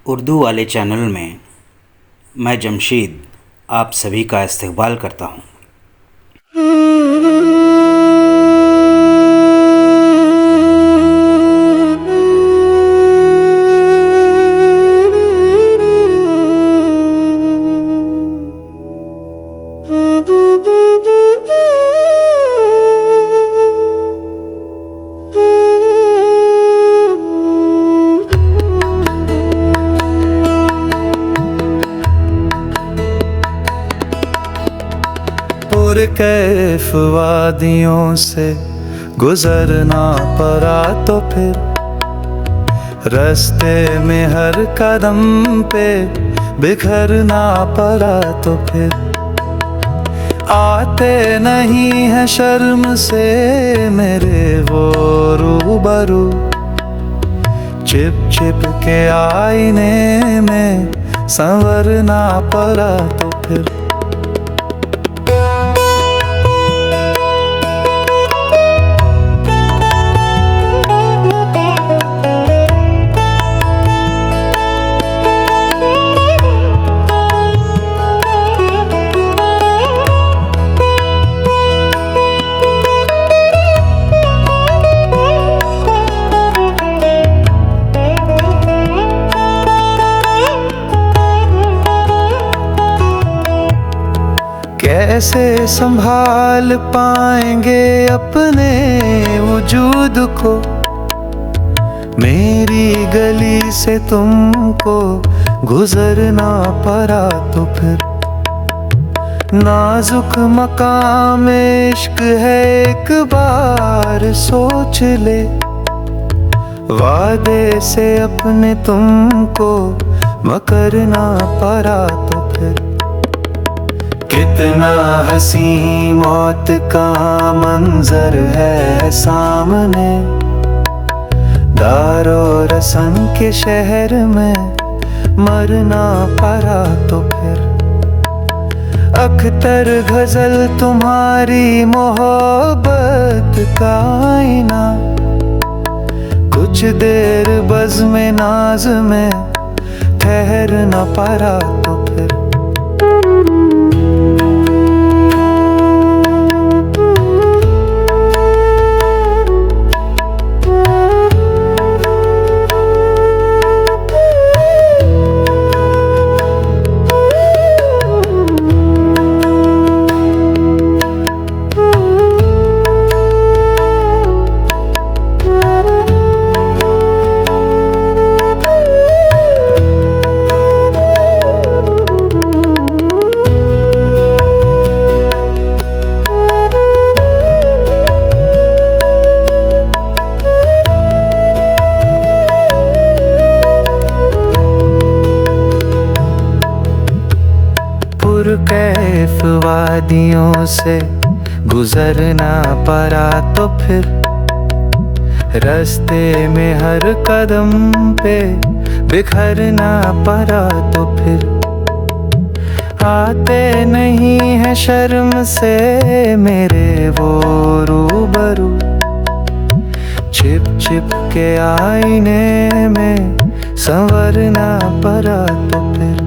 उर्दू वाले चैनल में मैं जमशीद आप सभी का इस्तकबाल करता हूँ। कैफ वादियों से गुजरना पड़ा तो फिर रास्ते में हर कदम पे बिखरना पड़ा तो फिर आते नहीं है शर्म से मेरे वो रूबरू छिप छिप के आईने में संवरना पड़ा तो फिर कैसे संभाल पाएंगे अपने वजूद को मेरी गली से तुमको गुजरना पड़ा तो फिर नाजुक मकाम इश्क है एक बार सोच ले वादे से अपने तुमको मकरना पड़ा तो फिर कितना हसी मौत का मंजर है सामने दारो रसन के शहर में मरना पड़ा तो फिर अख्तर गजल तुम्हारी मोहब्बत का आईना कुछ देर बज़्म नाज में ठहरना पड़ा तो फिर कैफ वादियों से गुजरना पड़ा तो फिर रास्ते में हर कदम पे बिखरना पड़ा तो फिर आते नहीं है शर्म से मेरे वो रूबरू छिप छिप के आईने में संवरना पड़ा तो फिर